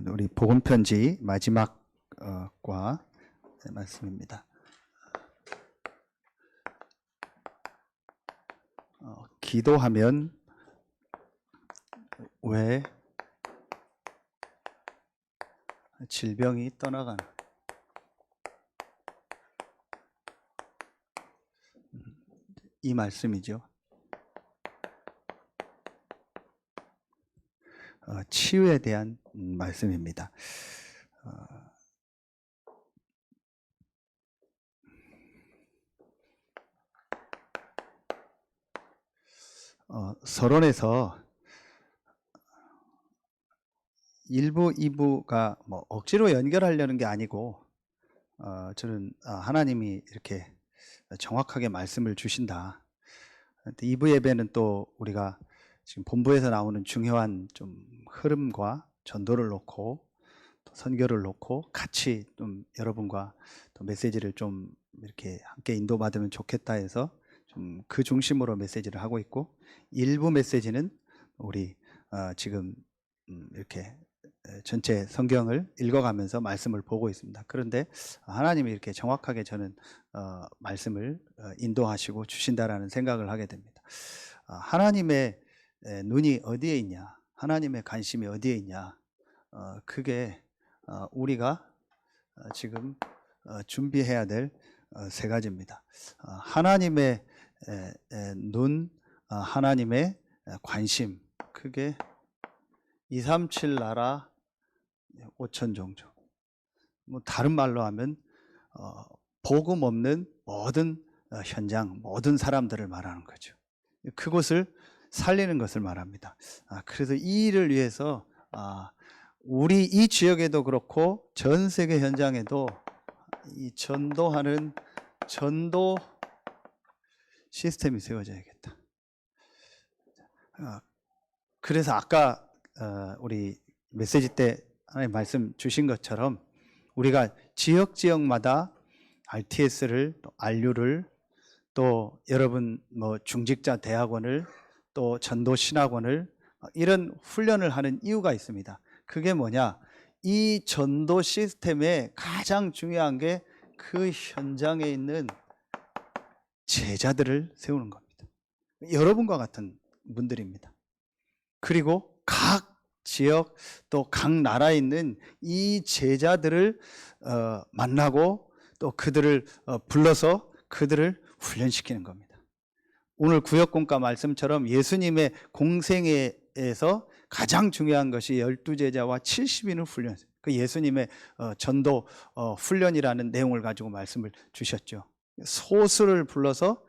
우리 복음편지 마지막 과 말씀입니다. 기도하면 왜 질병이 떠나가는 이 말씀이죠. 치유에 대한 말씀입니다. 서론에서 1부, 2부가 뭐 억지로 연결하려는 게 아니고 저는 하나님이 이렇게 정확하게 말씀을 주신다. 2부 예배는 또 우리가 지금 본부에서 나오는 중요한 좀 흐름과 전도를 놓고 또 선교를 놓고 같이 좀 여러분과 또 메시지를 좀 이렇게 함께 인도받으면 좋겠다 해서 좀 그 중심으로 메시지를 하고 있고, 일부 메시지는 우리 지금 이렇게 전체 성경을 읽어가면서 말씀을 보고 있습니다. 그런데 하나님이 이렇게 정확하게 저는 말씀을 인도하시고 주신다라는 생각을 하게 됩니다. 하나님의 눈이 어디에 있냐, 하나님의 관심이 어디에 있냐, 그게 우리가 지금 준비해야 될 세 가지입니다. 하나님의 눈, 하나님의 관심, 그게 237 나라 5천 종족, 뭐 다른 말로 하면 복음 없는 모든 현장, 모든 사람들을 말하는 거죠. 그곳을 살리는 것을 말합니다. 그래서 이 일을 위해서 우리 이 지역에도 그렇고 전 세계 현장에도 이 전도하는 전도 시스템이 세워져야겠다. 그래서 아까 우리 메시지 때 하나님 말씀 주신 것처럼 우리가 지역마다 RTS를, 또 RU를, 또 여러분 뭐 중직자 대학원을, 또 전도 신학원을, 이런 훈련을 하는 이유가 있습니다. 그게 뭐냐? 이 전도 시스템에 가장 중요한 게 그 현장에 있는 제자들을 세우는 겁니다. 여러분과 같은 분들입니다. 그리고 각 지역 또 각 나라에 있는 이 제자들을 만나고 또 그들을 불러서 그들을 훈련시키는 겁니다. 오늘 구역공과 말씀처럼 예수님의 공생애에서 가장 중요한 것이 12제자와 70인을 훈련했어요. 그 예수님의 전도 훈련이라는 내용을 가지고 말씀을 주셨죠. 소수를 불러서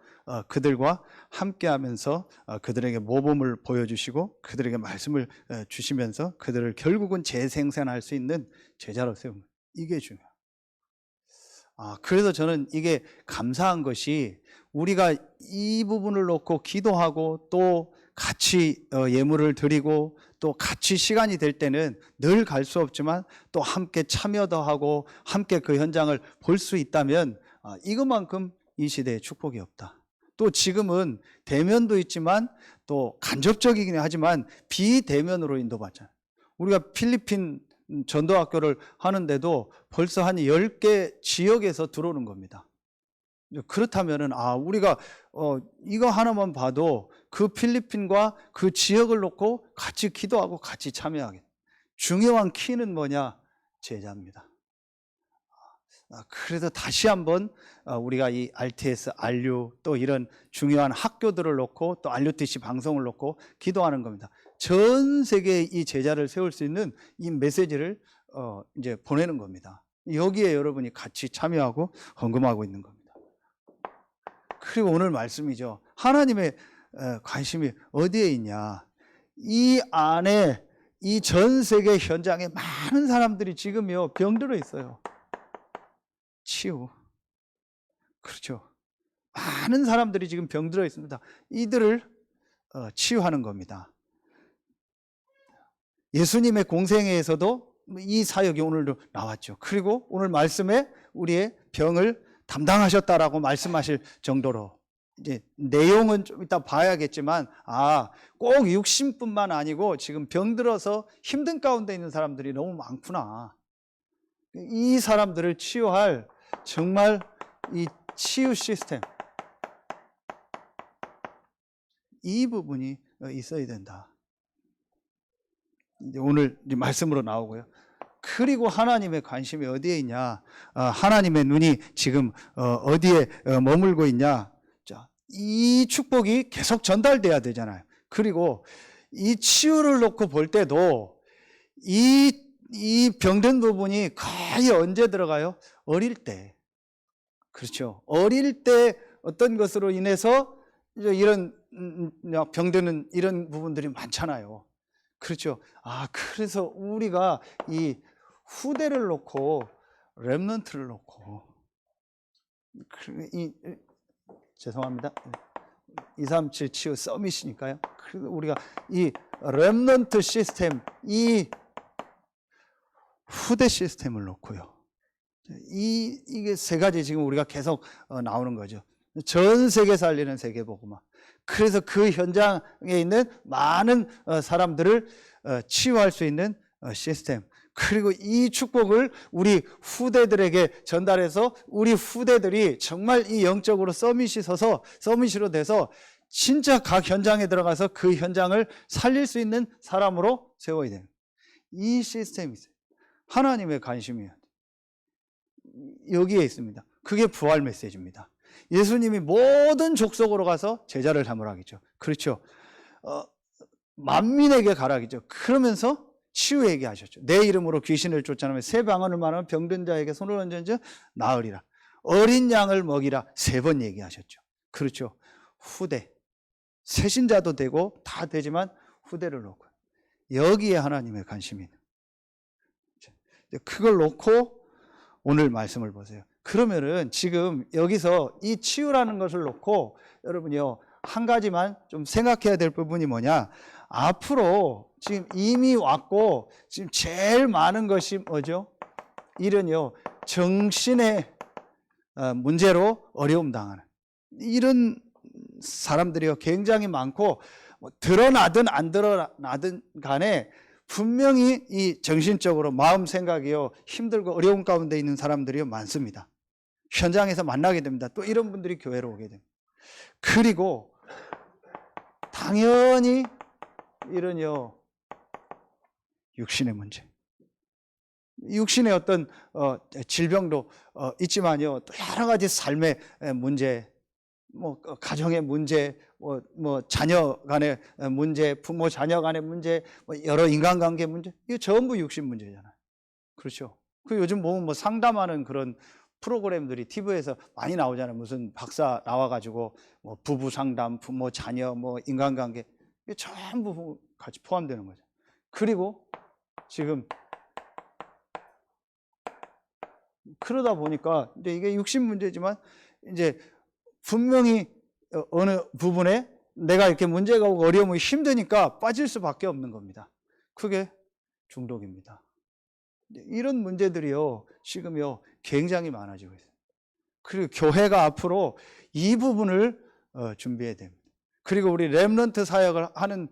그들과 함께하면서 그들에게 모범을 보여주시고 그들에게 말씀을 주시면서 그들을 결국은 재생산할 수 있는 제자로 세우는, 이게 중요해요. 그래서 저는 이게 감사한 것이 우리가 이 부분을 놓고 기도하고 또 같이 예물을 드리고 또 같이 시간이 될 때는 늘 갈 수 없지만 또 함께 참여도 하고 함께 그 현장을 볼 수 있다면 이것만큼 이 시대에 축복이 없다. 또 지금은 대면도 있지만 또 간접적이긴 하지만 비대면으로 인도받잖아요. 우리가 필리핀 전도학교를 하는데도 벌써 한 10개 지역에서 들어오는 겁니다. 그렇다면은 우리가 이거 하나만 봐도 그 필리핀과 그 지역을 놓고 같이 기도하고 같이 참여하게. 중요한 키는 뭐냐? 제자입니다. 그래서 다시 한번 우리가 이 RTS, RU 또 이런 중요한 학교들을 놓고 또 RUTC 방송을 놓고 기도하는 겁니다. 전 세계에 이 제자를 세울 수 있는 이 메시지를 이제 보내는 겁니다. 여기에 여러분이 같이 참여하고 헌금하고 있는 겁니다. 그리고 오늘 말씀이죠. 하나님의 관심이 어디에 있냐? 이 안에 이 전 세계 현장에 많은 사람들이 지금요 병들어 있어요. 치유. 그렇죠. 많은 사람들이 지금 병들어 있습니다. 이들을 치유하는 겁니다. 예수님의 공생애에서도 이 사역이 오늘도 나왔죠. 그리고 오늘 말씀에 우리의 병을 담당하셨다라고 말씀하실 정도로 이제 내용은 좀 이따 봐야겠지만, 꼭 육신뿐만 아니고 지금 병들어서 힘든 가운데 있는 사람들이 너무 많구나. 이 사람들을 치유할 정말 이 치유 시스템, 이 부분이 있어야 된다. 이제 오늘 이제 말씀으로 나오고요. 그리고 하나님의 관심이 어디에 있냐? 하나님의 눈이 지금 어디에 머물고 있냐? 자, 이 축복이 계속 전달돼야 되잖아요. 그리고 이 치유를 놓고 볼 때도 이 병든 부분이 거의 언제 들어가요? 어릴 때. 그렇죠. 어릴 때 어떤 것으로 인해서 이런 병드는 이런 부분들이 많잖아요. 그렇죠. 그래서 우리가 이 후대를 놓고 렘넌트를 놓고 죄송합니다. 237 치유 서밋이니까요. 그래서 우리가 이 렘넌트 시스템, 이 후대 시스템을 놓고요. 이게 세 가지 지금 우리가 계속 나오는 거죠. 전 세계 살리는 세계복음화. 그래서 그 현장에 있는 많은 사람들을 치유할 수 있는 시스템. 그리고 이 축복을 우리 후대들에게 전달해서 우리 후대들이 정말 이 영적으로 서밋으로 돼서 진짜 각 현장에 들어가서 그 현장을 살릴 수 있는 사람으로 세워야 돼요. 이 시스템이 있어요. 하나님의 관심이에요. 여기에 있습니다. 그게 부활 메시지입니다. 예수님이 모든 족속으로 가서 제자를 삼으라겠죠. 그렇죠. 만민에게 가라겠죠. 그러면서 치유 얘기하셨죠. 내 이름으로 귀신을 쫓아내면 새 방언을 말하면 병든 자에게 손을 얹은즉 나으리라. 어린 양을 먹이라 3번 얘기하셨죠. 그렇죠. 후대. 새신자도 되고 다 되지만 후대를 놓고 여기에 하나님의 관심이 있는. 그걸 놓고 오늘 말씀을 보세요. 그러면은 지금 여기서 이 치유라는 것을 놓고 여러분이요, 한 가지만 좀 생각해야 될 부분이 뭐냐? 앞으로 지금 이미 왔고 지금 제일 많은 것이 뭐죠? 이런요, 정신의 문제로 어려움 당하는 이런 사람들이요 굉장히 많고, 드러나든 안 드러나든 간에 분명히 이 정신적으로 마음 생각이요 힘들고 어려운 가운데 있는 사람들이 많습니다. 현장에서 만나게 됩니다. 또 이런 분들이 교회로 오게 됩니다. 그리고 당연히 이런요 육신의 문제, 육신의 어떤 질병도 있지만요, 또 여러 가지 삶의 문제, 가정의 문제, 자녀 간의 문제, 부모 자녀 간의 문제, 여러 인간관계 문제, 이게 전부 육신 문제잖아요. 그렇죠. 그 요즘 보면 상담하는 그런 프로그램들이 TV에서 많이 나오잖아요. 무슨 박사 나와가지고 부부 상담, 부모 자녀, 인간관계, 이게 전부 같이 포함되는 거죠. 그리고 지금 그러다 보니까 이게 육신 문제지만 이제 분명히 어느 부분에 내가 이렇게 문제가 오고 어려움이 힘드니까 빠질 수밖에 없는 겁니다. 그게 중독입니다. 이런 문제들이요 지금요 굉장히 많아지고 있어요. 그리고 교회가 앞으로 이 부분을 준비해야 됩니다. 그리고 우리 렘넌트 사역을 하는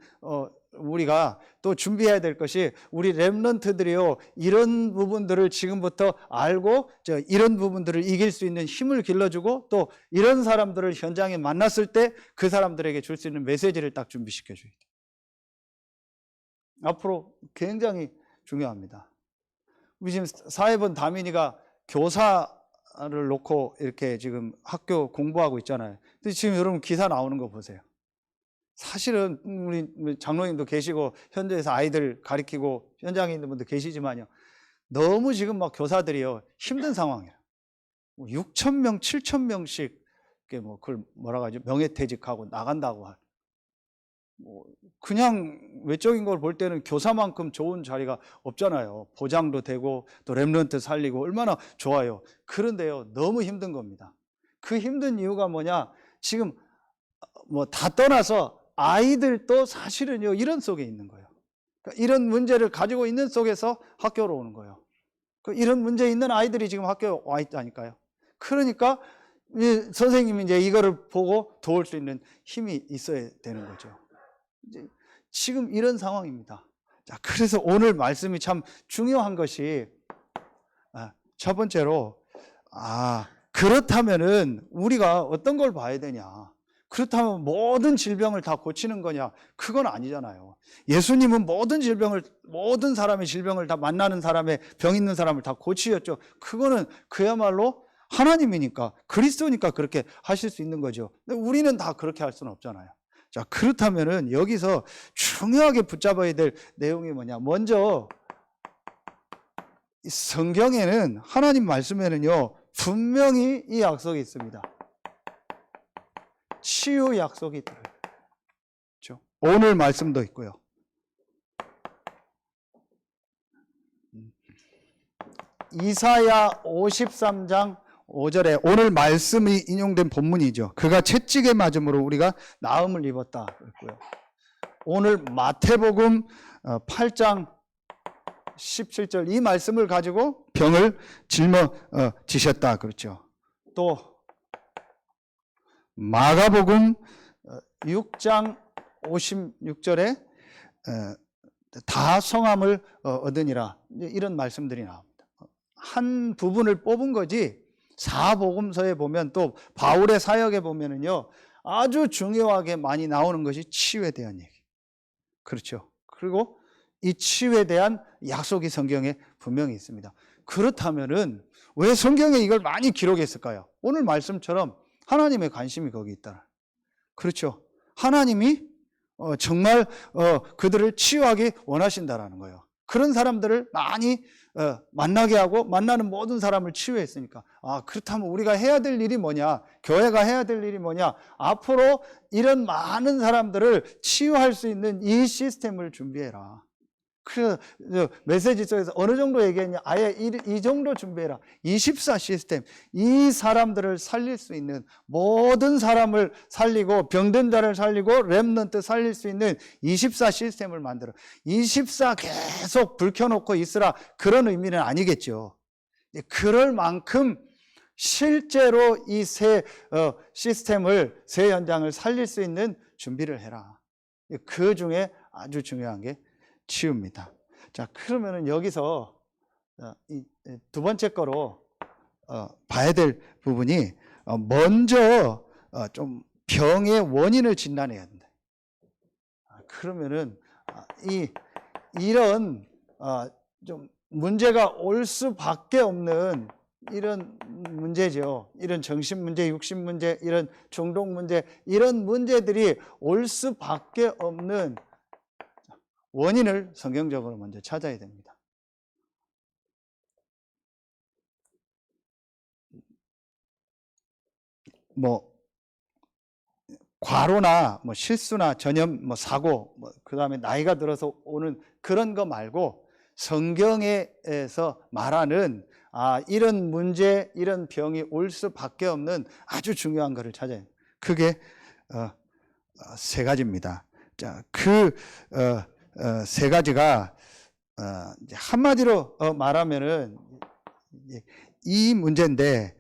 우리가 또 준비해야 될 것이, 우리 렘넌트들이요 이런 부분들을 지금부터 알고 이런 부분들을 이길 수 있는 힘을 길러주고, 또 이런 사람들을 현장에 만났을 때 그 사람들에게 줄 수 있는 메시지를 딱 준비시켜 줘야 돼요. 앞으로 굉장히 중요합니다. 우리 지금 사회본 다민이가 교사를 놓고 이렇게 지금 학교 공부하고 있잖아요. 근데 지금 여러분 기사 나오는 거 보세요. 사실은 우리 장로님도 계시고 현대에서 아이들 가르치고 현장에 있는 분도 계시지만요, 너무 지금 교사들이요 힘든 상황이에요. 6,000명, 7,000명씩 그걸 뭐라고 하죠? 명예퇴직하고 나간다고 할. 그냥 외적인 걸 볼 때는 교사만큼 좋은 자리가 없잖아요. 보장도 되고 또 렘넌트 살리고 얼마나 좋아요. 그런데요 너무 힘든 겁니다. 그 힘든 이유가 뭐냐? 지금 다 떠나서 아이들도 사실은요 이런 속에 있는 거예요. 그러니까 이런 문제를 가지고 있는 속에서 학교로 오는 거예요. 이런 문제 있는 아이들이 지금 학교에 와 있다니까요. 그러니까 선생님이 이제 이거를 보고 도울 수 있는 힘이 있어야 되는 거죠. 이제 지금 이런 상황입니다. 자, 그래서 오늘 말씀이 참 중요한 것이, 첫 번째로, 그렇다면은 우리가 어떤 걸 봐야 되냐? 그렇다면 모든 질병을 다 고치는 거냐? 그건 아니잖아요. 예수님은 모든 사람의 질병을 다 만나는 사람의 병 있는 사람을 다 고치셨죠. 그거는 그야말로 하나님이니까, 그리스도니까 그렇게 하실 수 있는 거죠. 근데 우리는 다 그렇게 할 수는 없잖아요. 자, 그렇다면은 여기서 중요하게 붙잡아야 될 내용이 뭐냐? 먼저 성경에는, 하나님 말씀에는요, 분명히 이 약속이 있습니다. 치유 약속이 있더라고요. 그렇죠? 오늘 말씀도 있고요. 이사야 53장 5절에 오늘 말씀이 인용된 본문이죠. 그가 채찍에 맞음으로 우리가 나음을 입었다 그랬고요. 오늘 마태복음 8장 17절 이 말씀을 가지고 병을 짊어지셨다 그렇죠. 또 마가복음 6장 56절에 다 성함을 얻으니라, 이런 말씀들이 나옵니다. 한 부분을 뽑은 거지, 사복음서에 보면, 또 바울의 사역에 보면은요, 아주 중요하게 많이 나오는 것이 치유에 대한 얘기. 그렇죠. 그리고 이 치유에 대한 약속이 성경에 분명히 있습니다. 그렇다면은 왜 성경에 이걸 많이 기록했을까요? 오늘 말씀처럼 하나님의 관심이 거기 있다. 그렇죠. 하나님이 정말 그들을 치유하기 원하신다라는 거예요. 그런 사람들을 많이 만나게 하고 만나는 모든 사람을 치유했으니까, 그렇다면 우리가 해야 될 일이 뭐냐? 교회가 해야 될 일이 뭐냐? 앞으로 이런 많은 사람들을 치유할 수 있는 이 시스템을 준비해라. 그 메시지 속에서 어느 정도 얘기했냐? 아예 이 정도 준비해라. 24 시스템. 이 사람들을 살릴 수 있는, 모든 사람을 살리고 병든 자를 살리고 렘넌트 살릴 수 있는 24 시스템을 만들어. 24 계속 불 켜놓고 있으라, 그런 의미는 아니겠죠. 그럴 만큼 실제로 이 새 시스템을, 새 현장을 살릴 수 있는 준비를 해라. 그 중에 아주 중요한 게 치유입니다. 자, 그러면은 여기서 이 두 번째 거로 봐야 될 부분이, 먼저 좀 병의 원인을 진단해야 된다. 그러면은 이런 좀 문제가 올 수밖에 없는 이런 문제죠. 이런 정신 문제, 육신 문제, 이런 중독 문제, 이런 문제들이 올 수밖에 없는 원인을 성경적으로 먼저 찾아야 됩니다. 과로나 실수나 전염, 사고, 그다음에 나이가 들어서 오는 그런 거 말고, 성경에서 말하는 이런 문제, 이런 병이 올 수밖에 없는 아주 중요한 것을 찾아야 돼요. 그게 세 가지입니다. 자, 세 가지가 한마디로 말하면은 이 문제인데,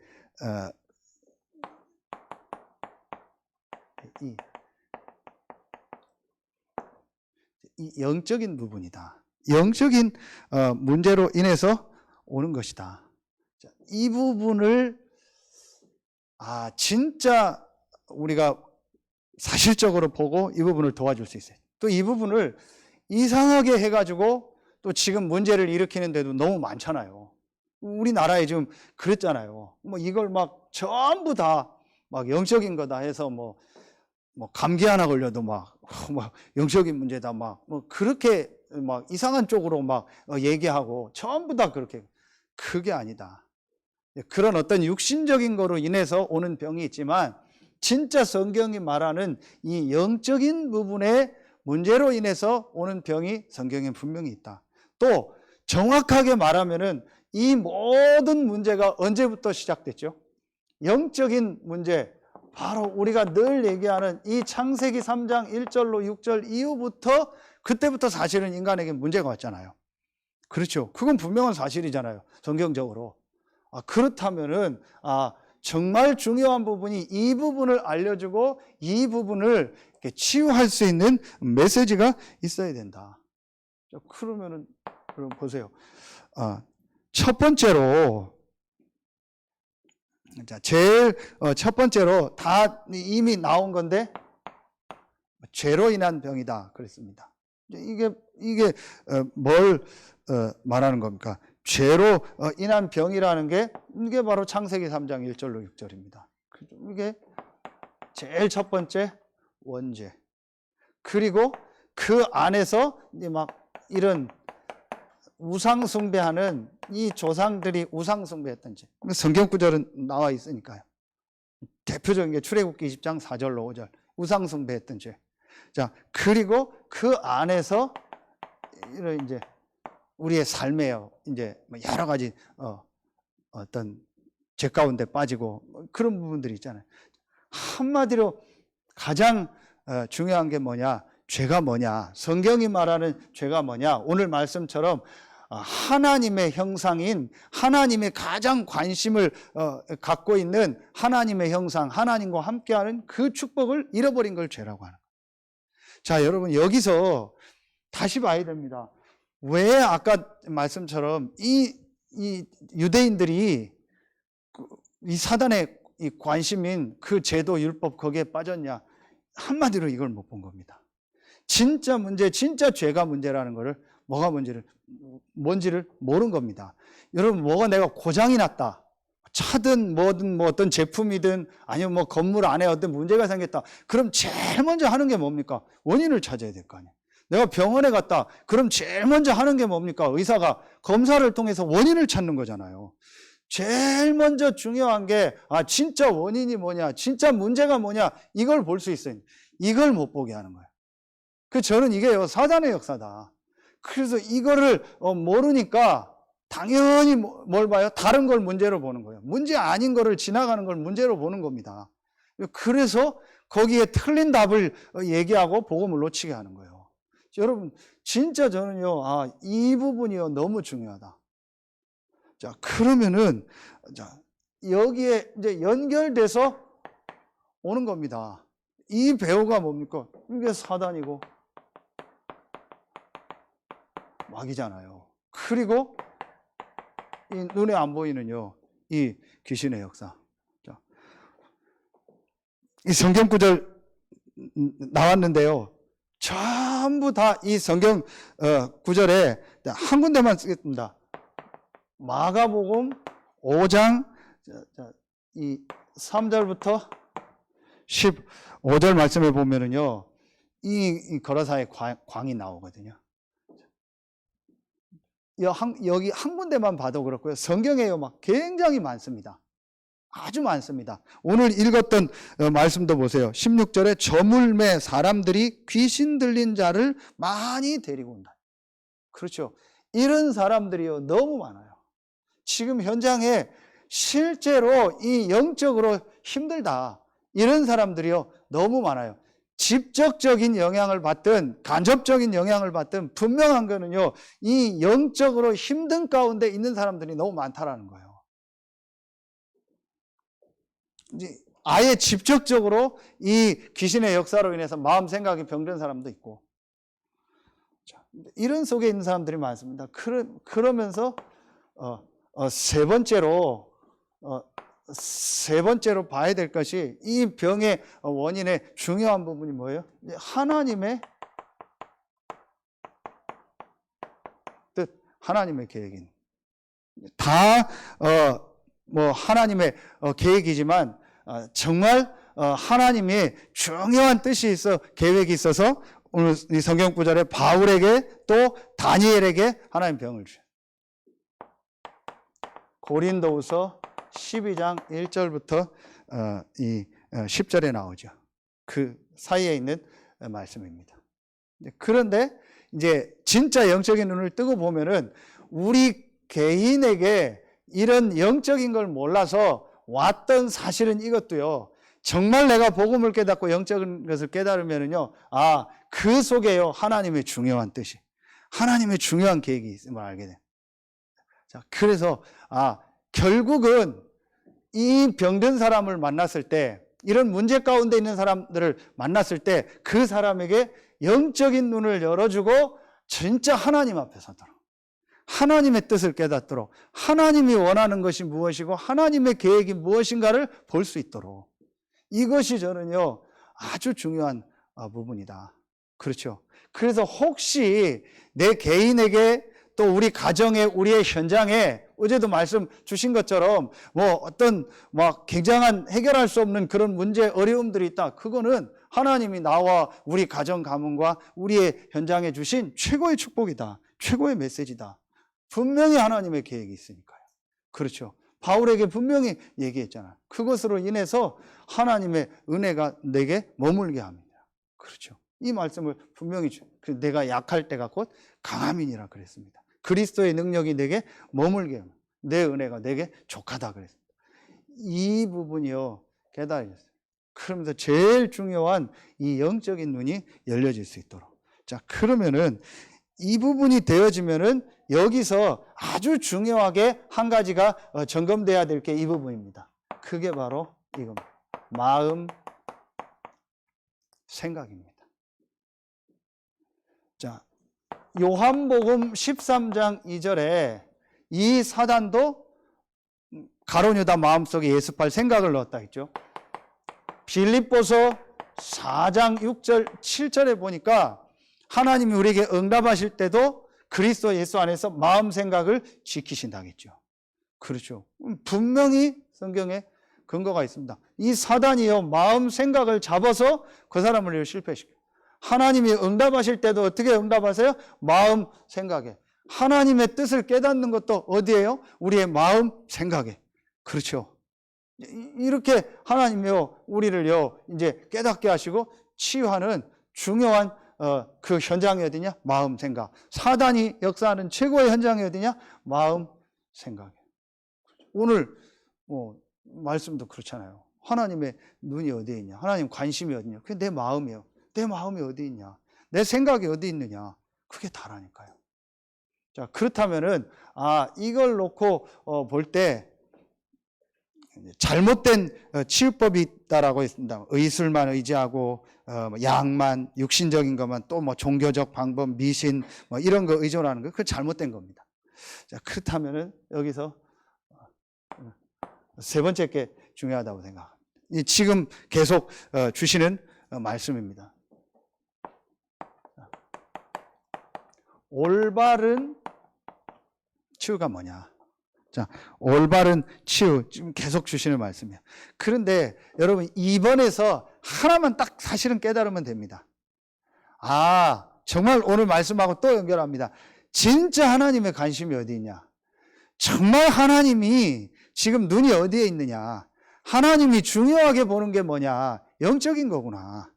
이 영적인 부분이다. 영적인 문제로 인해서 오는 것이다. 이 부분을 진짜 우리가 사실적으로 보고 이 부분을 도와줄 수 있어요. 또 이 부분을 이상하게 해가지고 또 지금 문제를 일으키는데도 너무 많잖아요. 우리나라에 지금 그랬잖아요. 이걸 막 전부 다 막 영적인 거다 해서 감기 하나 걸려도 막 영적인 문제다 그렇게 이상한 쪽으로 얘기하고 전부 다 그렇게. 그게 아니다. 그런 어떤 육신적인 거로 인해서 오는 병이 있지만, 진짜 성경이 말하는 이 영적인 부분의 문제로 인해서 오는 병이 성경에 분명히 있다. 또 정확하게 말하면은 이 모든 문제가 언제부터 시작됐죠? 영적인 문제, 바로 우리가 늘 얘기하는 이 창세기 3장 1절로 6절 이후부터, 그때부터 사실은 인간에게 문제가 왔잖아요. 그렇죠. 그건 분명한 사실이잖아요. 성경적으로. 그렇다면은 정말 중요한 부분이 이 부분을 알려주고 이 부분을 이렇게 치유할 수 있는 메시지가 있어야 된다. 자, 그러면은 그럼 보세요. 첫 번째로, 자, 제일 첫 번째로 다 이미 나온 건데 죄로 인한 병이다 그랬습니다. 이게 뭘 말하는 겁니까? 죄로 인한 병이라는 게 이게 바로 창세기 3장 1절로 6절입니다. 이게 제일 첫 번째 원죄. 그리고 그 안에서 이제 막 이런 우상 숭배하는 이 조상들이 우상 숭배했던 죄. 성경 구절은 나와 있으니까요. 대표적인 게 출애굽기 20장 4절로 5절. 우상 숭배했던 죄. 자, 그리고 그 안에서 이런 이제 우리의 삶에요. 이제 여러 가지 어떤 죄 가운데 빠지고 그런 부분들이 있잖아요. 한마디로 가장 중요한 게 뭐냐? 죄가 뭐냐? 성경이 말하는 죄가 뭐냐? 오늘 말씀처럼 하나님의 형상인 하나님의 가장 관심을 갖고 있는 하나님의 형상, 하나님과 함께하는 그 축복을 잃어버린 걸 죄라고 하는 거예요. 자, 여러분 여기서 다시 봐야 됩니다. 왜 아까 말씀처럼 이 유대인들이 이 사단의 이 관심인 그 제도 율법 거기에 빠졌냐? 한마디로 이걸 못 본 겁니다. 진짜 문제, 진짜 죄가 문제라는 거를 뭐가 뭔지를 모른 겁니다. 여러분, 뭐가 내가 고장이 났다. 차든 뭐든 뭐 어떤 제품이든 아니면 뭐 건물 안에 어떤 문제가 생겼다. 그럼 제일 먼저 하는 게 뭡니까? 원인을 찾아야 될 거 아니에요. 내가 병원에 갔다. 그럼 제일 먼저 하는 게 뭡니까? 의사가 검사를 통해서 원인을 찾는 거잖아요. 제일 먼저 중요한 게 진짜 원인이 뭐냐, 진짜 문제가 뭐냐, 이걸 볼 수 있어요. 이걸 못 보게 하는 거예요. 저는 이게요, 사단의 역사다. 그래서 이거를 모르니까 당연히 뭘 봐요? 다른 걸 문제로 보는 거예요. 문제 아닌 거를 지나가는 걸 문제로 보는 겁니다. 그래서 거기에 틀린 답을 얘기하고 복음을 놓치게 하는 거예요. 여러분, 진짜 저는요, 이 부분이요, 너무 중요하다. 자, 그러면은, 여기에 이제 연결돼서 오는 겁니다. 이 배우가 뭡니까? 이게 사단이고, 마귀잖아요. 그리고, 이 눈에 안 보이는요, 이 귀신의 역사. 자, 이 성경 구절 나왔는데요. 전부 다 이 성경 구절에 한 군데만 쓰겠습니다. 마가복음 5장 이 3절부터 15절 말씀에 보면은요, 이 거라사의 광이 나오거든요. 여기 한 군데만 봐도 그렇고요. 성경에요, 막 굉장히 많습니다. 아주 많습니다. 오늘 읽었던 말씀도 보세요. 16절에 저물매 사람들이 귀신 들린 자를 많이 데리고 온다. 그렇죠. 이런 사람들이요, 너무 많아요. 지금 현장에 실제로 이 영적으로 힘들다. 이런 사람들이요, 너무 많아요. 직접적인 영향을 받든 간접적인 영향을 받든 분명한 거는요, 이 영적으로 힘든 가운데 있는 사람들이 너무 많다라는 거예요. 이제 아예 직접적으로 이 귀신의 역사로 인해서 마음 생각이 병든 사람도 있고, 이런 속에 있는 사람들이 많습니다. 그러면서 세 번째로 봐야 될 것이 이 병의 원인의 중요한 부분이 뭐예요? 하나님의 뜻, 하나님의 계획인. 다 하나님의 계획이지만 정말 하나님의 중요한 뜻이 있어, 계획이 있어서 오늘 이 성경 구절에 바울에게 또 다니엘에게 하나님 병을 주셔요. 고린도후서 12장 1절부터 이 10절에 나오죠. 그 사이에 있는 말씀입니다. 그런데 이제 진짜 영적인 눈을 뜨고 보면은 우리 개인에게 이런 영적인 걸 몰라서 왔던 사실은 이것도요, 정말 내가 복음을 깨닫고 영적인 것을 깨달으면은요, 그 속에요, 하나님의 중요한 뜻이, 하나님의 중요한 계획이 있음을 알게 돼요. 자, 그래서, 결국은 이 병든 사람을 만났을 때, 이런 문제 가운데 있는 사람들을 만났을 때 그 사람에게 영적인 눈을 열어주고 진짜 하나님 앞에 서도록, 하나님의 뜻을 깨닫도록, 하나님이 원하는 것이 무엇이고 하나님의 계획이 무엇인가를 볼 수 있도록, 이것이 저는요 아주 중요한 부분이다. 그렇죠. 그래서 혹시 내 개인에게 또 우리 가정에, 우리의 현장에 어제도 말씀 주신 것처럼 뭐 어떤 막 굉장한 해결할 수 없는 그런 문제, 어려움들이 있다. 그거는 하나님이 나와 우리 가정 가문과 우리의 현장에 주신 최고의 축복이다. 최고의 메시지다. 분명히 하나님의 계획이 있으니까요. 그렇죠. 바울에게 분명히 얘기했잖아요. 그것으로 인해서 하나님의 은혜가 내게 머물게 합니다. 그렇죠. 이 말씀을 분명히 내가 약할 때가 곧 강함이니라 그랬습니다. 그리스도의 능력이 내게 머물게 합니다. 내 은혜가 내게 족하다 그랬습니다. 이 부분이요 깨달아졌어요. 그러면서 제일 중요한 이 영적인 눈이 열려질 수 있도록. 자, 그러면은 이 부분이 되어지면은 여기서 아주 중요하게 한 가지가 점검돼야 될 게 이 부분입니다. 그게 바로 이겁니다. 마음, 생각입니다. 자, 요한복음 13장 2절에 이 사단도 가룟 유다 마음속에 예습할 생각을 넣었다 했죠. 빌립보서 4장 6절 7절에 보니까 하나님이 우리에게 응답하실 때도 그리스도 예수 안에서 마음 생각을 지키신다겠죠. 그렇죠. 분명히 성경에 근거가 있습니다. 이 사단이요 마음 생각을 잡아서 그 사람을 실패시켜요. 하나님이 응답하실 때도 어떻게 응답하세요? 마음 생각에. 하나님의 뜻을 깨닫는 것도 어디예요? 우리의 마음 생각에. 그렇죠. 이렇게 하나님이요 우리를요 이제 깨닫게 하시고 치유하는 중요한 그 현장이 어디냐? 마음 생각. 사단이 역사하는 최고의 현장이 어디냐? 마음 생각에. 오늘 말씀도 그렇잖아요. 하나님의 눈이 어디에 있냐? 하나님 관심이 어디냐? 그게 내 마음이에요. 내 마음이 어디 있냐? 내 생각이 어디 있느냐? 그게 다라니까요. 자, 그렇다면은 이걸 놓고 볼 때 잘못된 치유법이 있다라고 했습니다. 의술만 의지하고 약만, 육신적인 것만, 또 뭐 종교적 방법, 미신 뭐 이런 거 의존하는 거, 그거 잘못된 겁니다. 자, 그렇다면은 여기서 세 번째 게 중요하다고 생각합니다. 지금 계속 주시는 말씀입니다. 올바른 치유가 뭐냐? 자, 올바른 치유 지금 계속 주시는 말씀이에요. 그런데 여러분 이번에서 하나만 딱 사실은 깨달으면 됩니다. 정말 오늘 말씀하고 또 연결합니다. 진짜 하나님의 관심이 어디 있냐? 정말 하나님이 지금 눈이 어디에 있느냐? 하나님이 중요하게 보는 게 뭐냐? 영적인 거구나.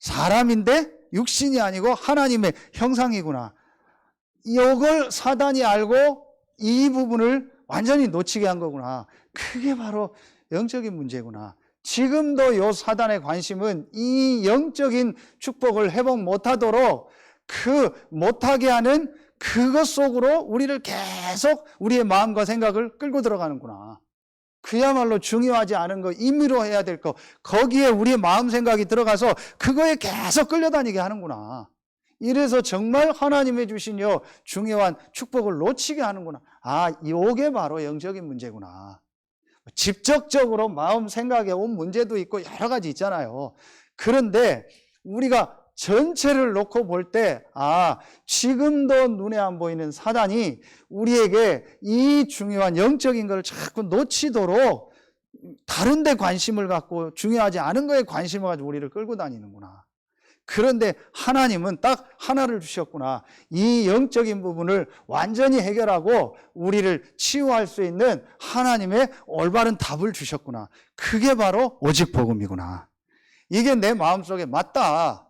사람인데 육신이 아니고 하나님의 형상이구나. 이걸 사단이 알고 이 부분을 완전히 놓치게 한 거구나. 그게 바로 영적인 문제구나. 지금도 이 사단의 관심은 이 영적인 축복을 회복 못하도록 못하게 하는 그것 속으로 우리를 계속 우리의 마음과 생각을 끌고 들어가는구나. 그야말로 중요하지 않은 거, 임의로 해야 될 거, 거기에 우리의 마음 생각이 들어가서 그거에 계속 끌려다니게 하는구나. 이래서 정말 하나님의 주신 중요한 축복을 놓치게 하는구나. 이게 바로 영적인 문제구나. 직접적으로 마음 생각에 온 문제도 있고 여러 가지 있잖아요. 그런데 우리가 전체를 놓고 볼 때 지금도 눈에 안 보이는 사단이 우리에게 이 중요한 영적인 걸 자꾸 놓치도록 다른 데 관심을 갖고 중요하지 않은 거에 관심을 가지고 우리를 끌고 다니는구나. 그런데 하나님은 딱 하나를 주셨구나. 이 영적인 부분을 완전히 해결하고 우리를 치유할 수 있는 하나님의 올바른 답을 주셨구나. 그게 바로 오직 복음이구나. 이게 내 마음속에 맞다.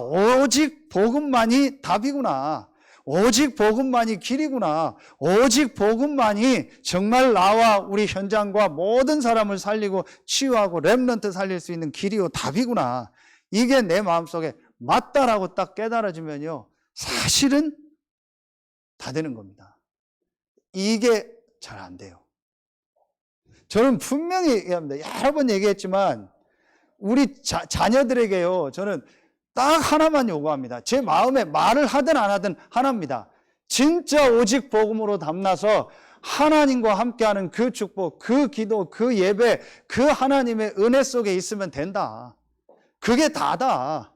오직 복음만이 답이구나. 오직 복음만이 길이구나. 오직 복음만이 정말 나와 우리 현장과 모든 사람을 살리고 치유하고 렘넌트 살릴 수 있는 길이요 답이구나. 이게 내 마음속에 맞다라고 딱 깨달아지면요 사실은 다 되는 겁니다. 이게 잘 안 돼요. 저는 분명히 얘기합니다. 여러 번 얘기했지만 우리 자녀들에게요, 저는 딱 하나만 요구합니다. 제 마음에 말을 하든 안 하든 하나입니다. 진짜 오직 복음으로 담나서 하나님과 함께하는 그 축복, 그 기도, 그 예배, 그 하나님의 은혜 속에 있으면 된다. 그게 다다.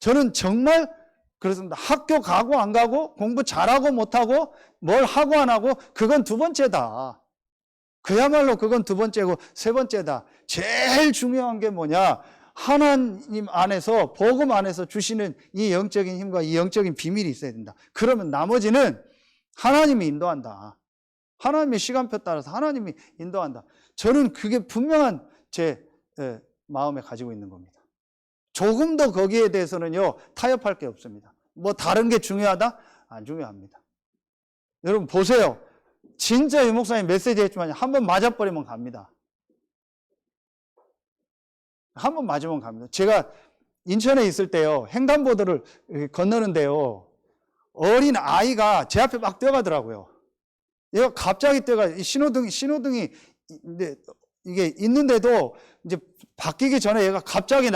저는 정말 그렇습니다. 학교 가고 안 가고, 공부 잘하고 못하고, 뭘 하고 안 하고, 그건 두 번째다. 그야말로 그건 두 번째고 세 번째다. 제일 중요한 게 뭐냐? 하나님 안에서, 복음 안에서 주시는 이 영적인 힘과 이 영적인 비밀이 있어야 된다. 그러면 나머지는 하나님이 인도한다. 하나님의 시간표 따라서 하나님이 인도한다. 저는 그게 분명한 제 마음에 가지고 있는 겁니다. 조금 더 거기에 대해서는요, 타협할 게 없습니다. 뭐 다른 게 중요하다? 안 중요합니다. 여러분 보세요. 진짜 유 목사님 메시지 했지만 한번 맞아버리면 갑니다. 한번 맞으면 갑니다. 제가 인천에 있을 때요, 횡단보도를 건너는데요, 어린 아이가 제 앞에 막 뛰어가더라고요. 얘가 갑자기 뛰어가, 신호등이 이게 있는데도 이제 바뀌기 전에 얘가 갑자기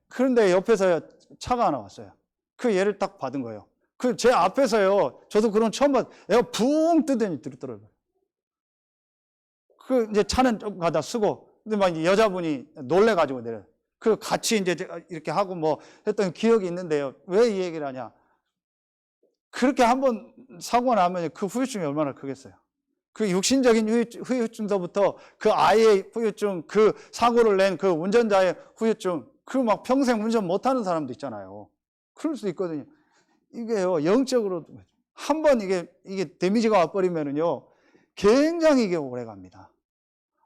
그런데 옆에서 차가 하나 왔어요. 그 얘를 딱 받은 거예요. 그 제 앞에서요, 저도 그런 처음 봤어요. 얘가 붕 뜨더니 들더라고요. 그 이제 차는 좀 가다 쓰고, 근데 막 여자분이 놀래가지고 내려요. 그 같이 이제 이렇게 하고 뭐 했던 기억이 있는데요. 왜 이 얘기를 하냐? 그렇게 한번 사고가 나면 그 후유증이 얼마나 크겠어요. 그 육신적인 후유증서부터 그 아이의 후유증, 그 사고를 낸 그 운전자의 후유증, 그 막 평생 운전 못하는 사람도 있잖아요. 그럴 수 있거든요. 이게요, 영적으로 한번 이게 데미지가 와버리면은요, 굉장히 이게 오래 갑니다.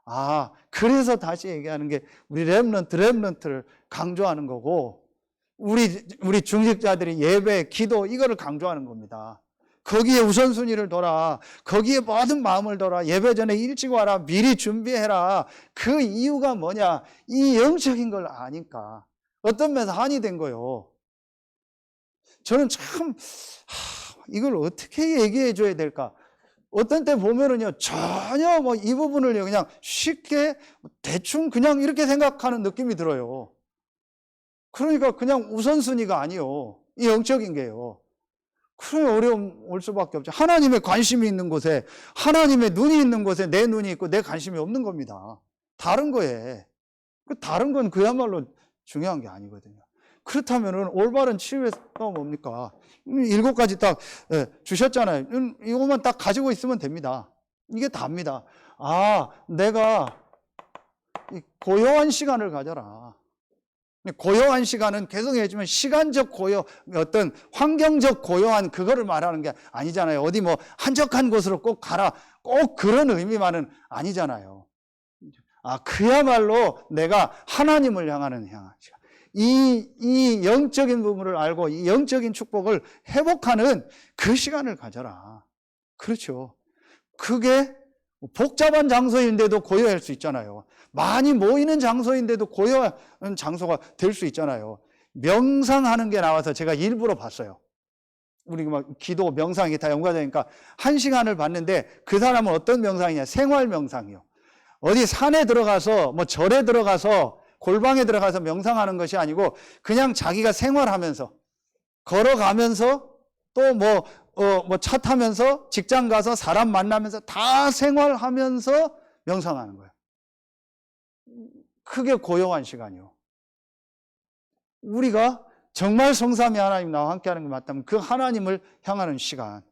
아, 그래서 다시 얘기하는 게 우리 렘넌트를 강조하는 거고, 우리 중직자들이 예배, 기도, 이거를 강조하는 겁니다. 거기에 우선순위를 둬라. 거기에 모든 마음을 둬라. 예배 전에 일찍 와라. 미리 준비해라. 그 이유가 뭐냐? 이 영적인 걸 아니까. 어떤 면에서 한이 된 거요. 저는 참 이걸 어떻게 얘기해 줘야 될까? 어떤 때 보면은요, 전혀 뭐 이 부분을 그냥 쉽게 대충 그냥 이렇게 생각하는 느낌이 들어요. 그러니까 그냥 우선순위가 아니요. 이 영적인 게요. 그래, 어려움 올 수밖에 없죠. 하나님의 관심이 있는 곳에, 하나님의 눈이 있는 곳에 내 눈이 있고 내 관심이 없는 겁니다. 다른 거에. 그 다른 건 그야말로 중요한 게 아니거든요. 그렇다면은 올바른 치유의 또 뭡니까? 7가지 딱 주셨잖아요. 이것만 딱 가지고 있으면 됩니다. 이게 답니다. 아, 내가 고요한 시간을 가져라. 고요한 시간은 계속 얘기하지만 시간적 고요, 어떤 환경적 고요한 그거를 말하는 게 아니잖아요. 어디 뭐 한적한 곳으로 꼭 가라. 꼭 그런 의미만은 아니잖아요. 아, 그야말로 내가 하나님을 향하는 시간. 이 영적인 부분을 알고 이 영적인 축복을 회복하는 그 시간을 가져라. 그렇죠. 그게 복잡한 장소인데도 고요할 수 있잖아요. 많이 모이는 장소인데도 고요한 장소가 될 수 있잖아요. 명상하는 게 나와서 제가 일부러 봤어요. 우리 막 기도, 명상이 다 연관되니까 1시간을 봤는데 그 사람은 어떤 명상이냐? 생활 명상이요. 어디 산에 들어가서 뭐 절에 들어가서 골방에 들어가서 명상하는 것이 아니고 그냥 자기가 생활하면서 걸어가면서 또 뭐 차 타면서 직장 가서 사람 만나면서 다 생활하면서 명상하는 거예요. 그게 고요한 시간이요. 우리가 정말 성삼위 하나님 나와 함께하는 게 맞다면 그 하나님을 향하는 시간.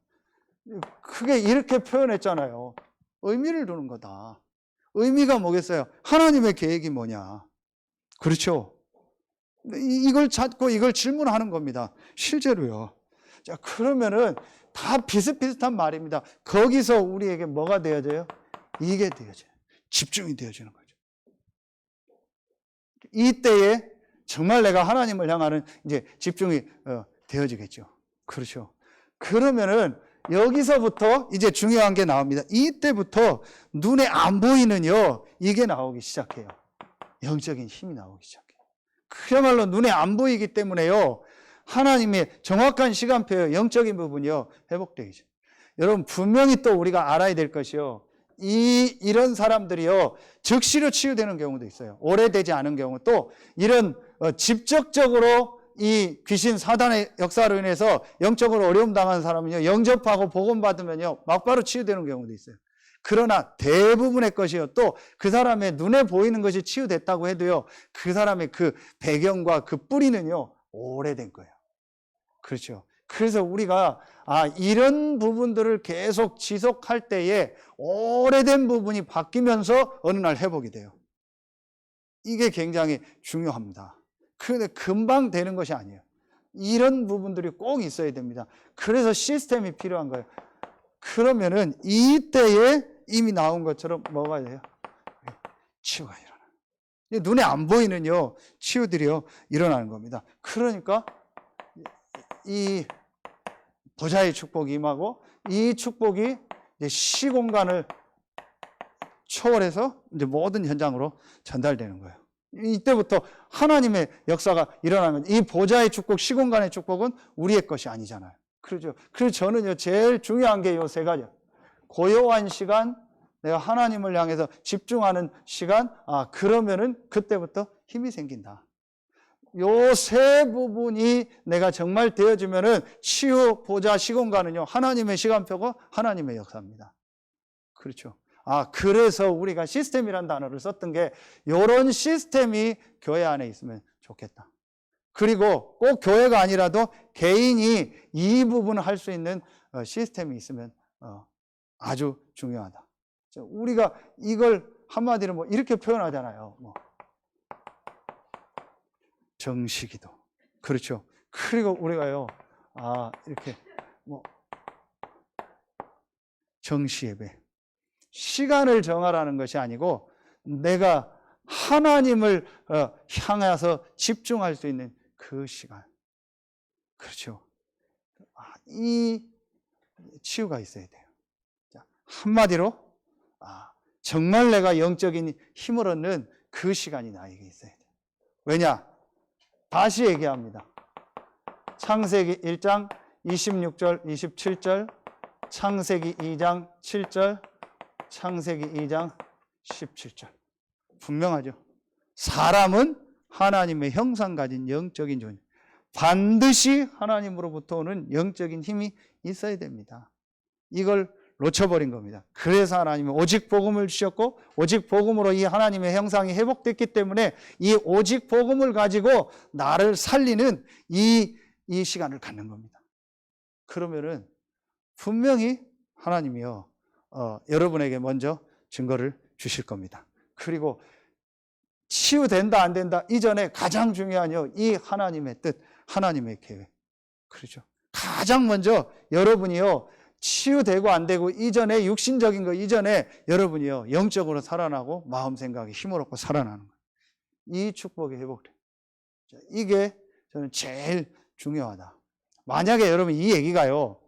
그게 이렇게 표현했잖아요. 의미를 두는 거다. 의미가 뭐겠어요? 하나님의 계획이 뭐냐? 그렇죠? 이걸 찾고 이걸 질문하는 겁니다. 실제로요. 자, 그러면은 다 비슷비슷한 말입니다. 거기서 우리에게 뭐가 되어져요? 이게 되어져요. 집중이 되어지는 거죠. 이때에 정말 내가 하나님을 향하는 이제 집중이 되어지겠죠. 그렇죠. 그러면은 여기서부터 이제 중요한 게 나옵니다. 이때부터 눈에 안 보이는요, 이게 나오기 시작해요. 영적인 힘이 나오기 시작해요. 그야말로 눈에 안 보이기 때문에요, 하나님의 정확한 시간표요, 영적인 부분이요, 회복되죠. 여러분, 분명히 또 우리가 알아야 될 것이요, 이런 사람들이요, 즉시로 치유되는 경우도 있어요. 오래되지 않은 경우. 또 이런 직접적으로 이 귀신 사단의 역사로 인해서 영적으로 어려움 당한 사람은요, 영접하고 복음받으면요, 막바로 치유되는 경우도 있어요. 그러나 대부분의 것이요, 또 그 사람의 눈에 보이는 것이 치유됐다고 해도요, 그 사람의 그 배경과 그 뿌리는요, 오래된 거예요. 그렇죠. 그래서 우리가 이런 부분들을 계속 지속할 때에 오래된 부분이 바뀌면서 어느 날 회복이 돼요. 이게 굉장히 중요합니다. 그런데 금방 되는 것이 아니에요. 이런 부분들이 꼭 있어야 됩니다. 그래서 시스템이 필요한 거예요. 그러면은 이때에 이미 나온 것처럼 뭐가 돼요? 치유가 일어나요. 눈에 안 보이는요, 치유들이요, 일어나는 겁니다. 그러니까 이 보좌의 축복이 임하고, 이 축복이 이제 시공간을 초월해서 이제 모든 현장으로 전달되는 거예요. 이때부터 하나님의 역사가 일어나면, 이 보좌의 축복, 시공간의 축복은 우리의 것이 아니잖아요. 그렇죠. 그래서 저는요, 제일 중요한 게 요 세 가지예요. 고요한 시간, 내가 하나님을 향해서 집중하는 시간, 그러면은 그때부터 힘이 생긴다. 요 세 부분이 내가 정말 되어지면은 치유, 보좌, 시공간은요, 하나님의 시간표고 하나님의 역사입니다. 그렇죠. 그래서 우리가 시스템이라는 단어를 썼던 게, 요런 시스템이 교회 안에 있으면 좋겠다. 그리고 꼭 교회가 아니라도 개인이 이 부분을 할 수 있는 시스템이 있으면 아주 중요하다. 우리가 이걸 한마디로 뭐 이렇게 표현하잖아요. 정시기도. 그렇죠. 그리고 우리가요, 이렇게 정시예배. 시간을 정하라는 것이 아니고, 내가 하나님을 향해서 집중할 수 있는 그 시간. 그렇죠. 이 치유가 있어야 돼요. 한마디로, 정말 내가 영적인 힘을 얻는 그 시간이 나에게 있어야 돼요. 왜냐? 다시 얘기합니다. 창세기 1장 26절, 27절, 창세기 2장 7절, 창세기 2장 17절. 분명하죠. 사람은 하나님의 형상 가진 영적인 존재. 반드시 하나님으로부터 오는 영적인 힘이 있어야 됩니다. 이걸 놓쳐버린 겁니다. 그래서 하나님은 오직 복음을 주셨고, 오직 복음으로 이 하나님의 형상이 회복됐기 때문에 이 오직 복음을 가지고 나를 살리는 이 시간을 갖는 겁니다. 그러면은 분명히 하나님이요, 여러분에게 먼저 증거를 주실 겁니다. 그리고 치유된다 안 된다 이전에 가장 중요한요, 이 하나님의 뜻, 하나님의 계획. 그렇죠. 가장 먼저 여러분이요, 치유되고 안 되고 이전에, 육신적인 거 이전에 여러분이요, 영적으로 살아나고 마음 생각이 힘을 얻고 살아나는 거예요. 이 축복이 회복돼요. 이게 저는 제일 중요하다. 만약에 여러분 이 얘기가요,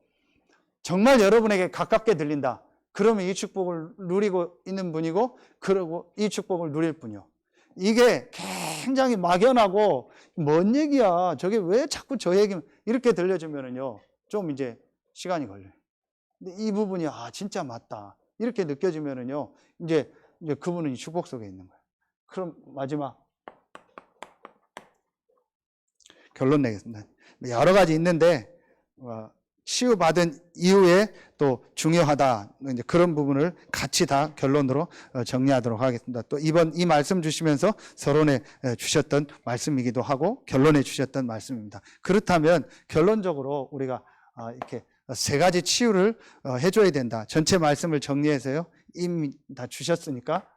정말 여러분에게 가깝게 들린다. 그러면 이 축복을 누리고 있는 분이고, 그리고 이 축복을 누릴 분이요. 이게 굉장히 막연하고 뭔 얘기야, 저게 왜 자꾸 저 얘기만 이렇게 들려주면은요, 좀 이제 시간이 걸려요. 근데 이 부분이 진짜 맞다 이렇게 느껴지면은요, 이제 그분은 이 축복 속에 있는 거예요. 그럼 마지막 결론 내겠습니다. 여러 가지 있는데 치유받은 이후에 또 중요하다, 이제 그런 부분을 같이 다 결론으로 정리하도록 하겠습니다. 또 이번 이 말씀 주시면서 서론에 주셨던 말씀이기도 하고 결론에 주셨던 말씀입니다. 그렇다면 결론적으로 우리가 이렇게 세 가지 치유를 해줘야 된다. 전체 말씀을 정리해서요, 이미 다 주셨으니까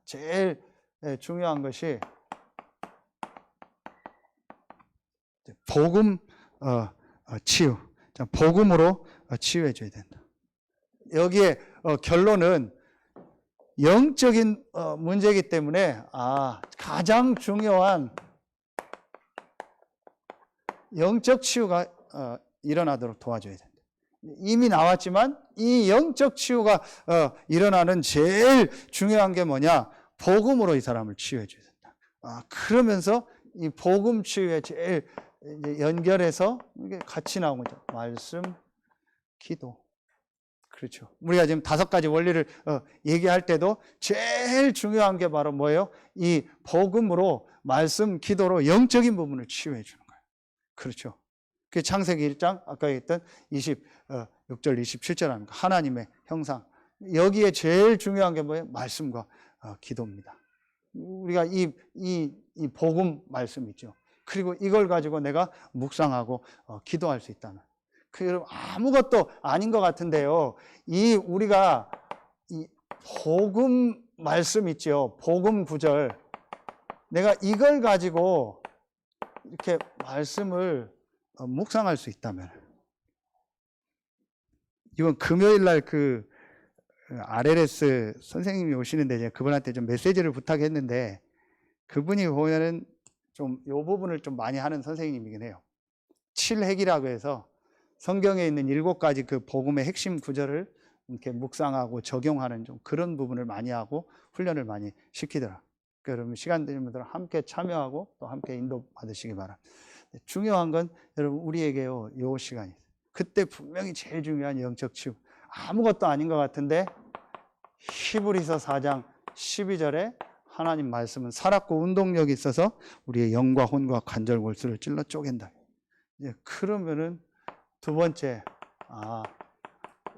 제일 중요한 것이 복음 치유. 복음으로 치유해줘야 된다. 여기에 결론은 영적인 문제이기 때문에 가장 중요한 영적 치유가 일어나도록 도와줘야 된다. 이미 나왔지만 이 영적 치유가 일어나는 제일 중요한 게 뭐냐? 복음으로 이 사람을 치유해줘야 된다. 그러면서 이 복음 치유에 제일 이제 연결해서 이게 같이 나온 거죠. 말씀, 기도. 그렇죠. 우리가 지금 5가지 원리를 얘기할 때도 제일 중요한 게 바로 뭐예요? 이 복음으로, 말씀, 기도로 영적인 부분을 치유해 주는 거예요. 그렇죠. 그 창세기 1장 아까 얘기했던 26절 27절 하는 거, 하나님의 형상. 여기에 제일 중요한 게 뭐예요? 말씀과 기도입니다. 우리가 이 복음 말씀 있죠. 그리고 이걸 가지고 내가 묵상하고 기도할 수 있다는. 그 여러분 아무것도 아닌 것 같은데요. 우리가 이 복음 말씀 있죠. 복음 구절. 내가 이걸 가지고 이렇게 말씀을 묵상할 수 있다면, 이번 금요일 날 그 RLS 선생님이 오시는데 이제 그분한테 좀 메시지를 부탁했는데, 그분이 보면은 좀 이 부분을 좀 많이 하는 선생님이긴 해요. 7핵이라고 해서 성경에 있는 7가지 그 복음의 핵심 구절을 이렇게 묵상하고 적용하는 좀 그런 부분을 많이 하고 훈련을 많이 시키더라. 그러면 시간 되는 분들은 함께 참여하고 또 함께 인도 받으시기 바랍니다. 중요한 건 여러분 우리에게요, 요 시간이. 그때 분명히 제일 중요한 영적 치유. 아무것도 아닌 것 같은데 히브리서 4장 12절에 하나님 말씀은 살았고 운동력이 있어서 우리의 영과 혼과 관절 골수를 찔러 쪼갠다. 그러면은 두 번째,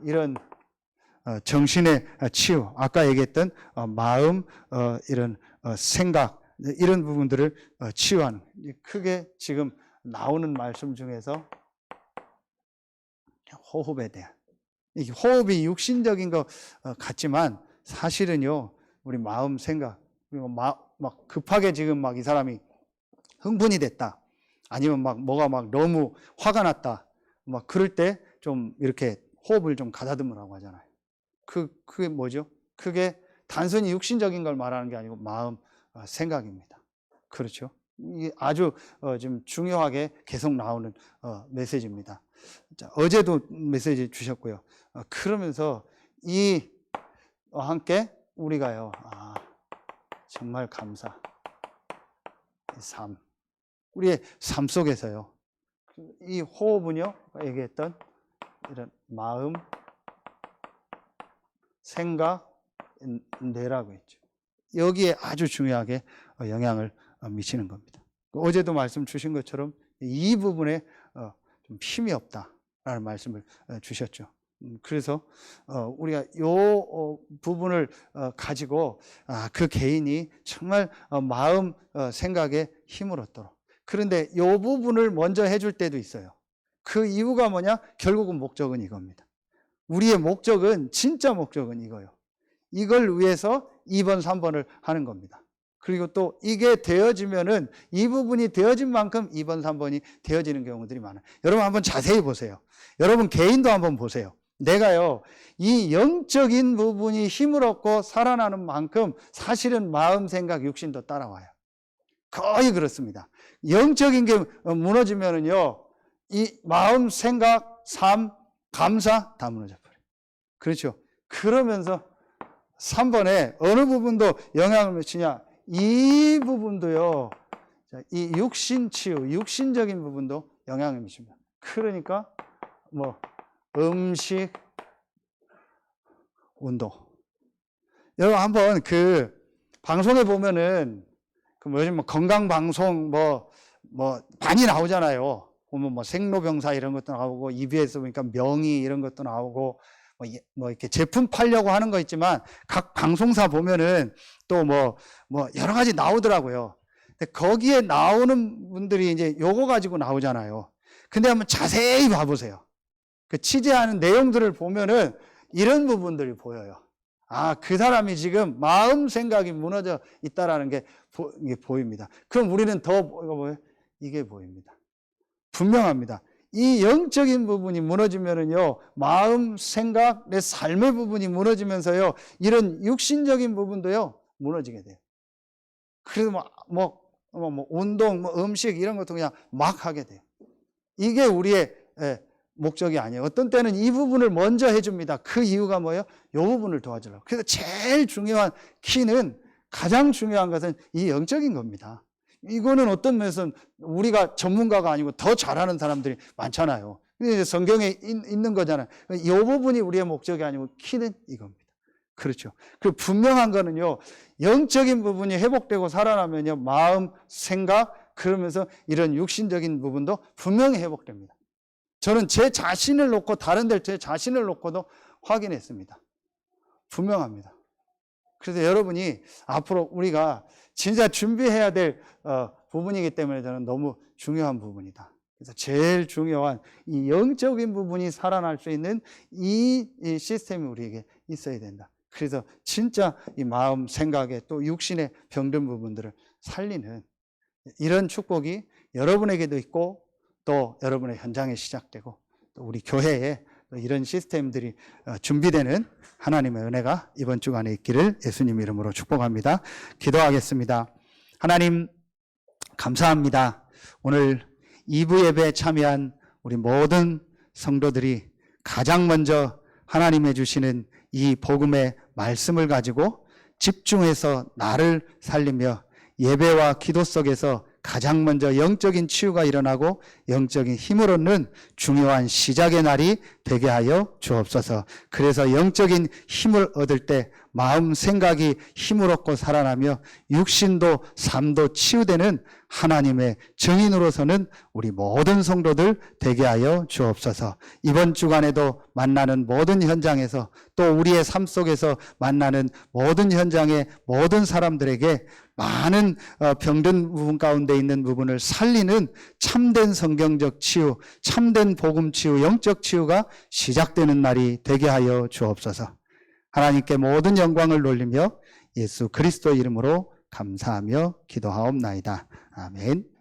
이런 정신의 치유, 아까 얘기했던 마음, 이런 생각, 이런 부분들을 치유하는, 크게 지금 나오는 말씀 중에서 호흡에 대한, 이 호흡이 육신적인 것 같지만 사실은요, 우리 마음, 생각, 그리고 막 급하게 지금 막 이 사람이 흥분이 됐다, 아니면 뭐가 너무 화가 났다, 그럴 때 좀 이렇게 호흡을 좀 가다듬으라고 하잖아요. 그게 뭐죠? 그게 단순히 육신적인 걸 말하는 게 아니고 마음, 생각입니다. 그렇죠? 이게 아주 지금 중요하게 계속 나오는 메시지입니다. 자, 어제도 메시지 주셨고요. 그러면서 함께 우리가요, 정말 감사, 삶, 우리의 삶 속에서요, 이 호흡은요, 얘기했던 이런 마음, 생각, 뇌라고 했죠. 여기에 아주 중요하게 영향을 미치는 겁니다. 어제도 말씀 주신 것처럼 이 부분에 좀 힘이 없다라는 말씀을 주셨죠. 그래서 우리가 이 부분을 가지고 그 개인이 정말 마음, 생각에 힘을 얻도록. 그런데 이 부분을 먼저 해줄 때도 있어요. 그 이유가 뭐냐? 결국은 목적은 이겁니다. 우리의 목적은, 진짜 목적은 이거예요. 이걸 위해서 2번, 3번을 하는 겁니다. 그리고 또 이게 되어지면은, 이 부분이 되어진 만큼 2번, 3번이 되어지는 경우들이 많아요. 여러분 한번 자세히 보세요. 여러분 개인도 한번 보세요. 내가요, 이 영적인 부분이 힘을 얻고 살아나는 만큼 사실은 마음, 생각, 육신도 따라와요. 거의 그렇습니다. 영적인 게 무너지면은요, 이 마음, 생각, 삶, 감사 다 무너져 버려요. 그렇죠? 그러면서 3번에 어느 부분도 영향을 미치냐? 이 부분도요, 이 육신 치유, 육신적인 부분도 영향을 미칩니다. 그러니까 음식, 운동. 여러분 한번 그 방송에 보면은 요즘 건강 방송 많이 나오잖아요. 보면 생로병사 이런 것도 나오고, EBS 보니까 명의 이런 것도 나오고, 이렇게 제품 팔려고 하는 거 있지만, 각 방송사 보면은 또 여러 가지 나오더라고요. 근데 거기에 나오는 분들이 이제 요거 가지고 나오잖아요. 근데 한번 자세히 봐보세요. 그 취재하는 내용들을 보면은 이런 부분들이 보여요. 그 사람이 지금 마음, 생각이 무너져 있다라는 게 보입니다. 그럼 우리는 이게 보입니다. 분명합니다. 이 영적인 부분이 무너지면은요, 마음, 생각, 내 삶의 부분이 무너지면서요, 이런 육신적인 부분도요, 무너지게 돼요. 그래서 운동, 음식 이런 것도 그냥 막 하게 돼요. 이게 우리의 목적이 아니에요. 어떤 때는 이 부분을 먼저 해줍니다. 그 이유가 뭐예요? 이 부분을 도와주려고. 그래서 제일 중요한 키는, 가장 중요한 것은 이 영적인 겁니다. 이거는 어떤 면에서는 우리가 전문가가 아니고 더 잘하는 사람들이 많잖아요. 이제 성경에 있는 거잖아요. 이 부분이 우리의 목적이 아니고 키는 이겁니다. 그렇죠. 그 분명한 거는요, 영적인 부분이 회복되고 살아나면요, 마음, 생각, 그러면서 이런 육신적인 부분도 분명히 회복됩니다. 저는 제 자신을 놓고 다른 데 제 자신을 놓고도 확인했습니다. 분명합니다. 그래서 여러분이 앞으로 우리가 진짜 준비해야 될 부분이기 때문에 저는 너무 중요한 부분이다. 그래서 제일 중요한 이 영적인 부분이 살아날 수 있는 이 시스템이 우리에게 있어야 된다. 그래서 진짜 이 마음, 생각에 또 육신의 병든 부분들을 살리는 이런 축복이 여러분에게도 있고 또 여러분의 현장에 시작되고 또 우리 교회에 또 이런 시스템들이 준비되는 하나님의 은혜가 이번 주간에 있기를 예수님 이름으로 축복합니다. 기도하겠습니다. 하나님 감사합니다. 오늘 2부 예배에 참여한 우리 모든 성도들이 가장 먼저 하나님의 주시는 이 복음의 말씀을 가지고 집중해서 나를 살리며 예배와 기도 속에서 가장 먼저 영적인 치유가 일어나고 영적인 힘을 얻는 중요한 시작의 날이 되게 하여 주옵소서. 그래서 영적인 힘을 얻을 때 마음, 생각이 힘을 얻고 살아나며 육신도 삶도 치유되는 하나님의 증인으로서는 우리 모든 성도들 되게 하여 주옵소서. 이번 주간에도 만나는 모든 현장에서 또 우리의 삶 속에서 만나는 모든 현장의 모든 사람들에게 많은 병든 부분 가운데 있는 부분을 살리는 참된 성경적 치유, 참된 복음 치유, 영적 치유가 시작되는 날이 되게 하여 주옵소서. 하나님께 모든 영광을 돌리며 예수 그리스도 이름으로 감사하며 기도하옵나이다. 아멘.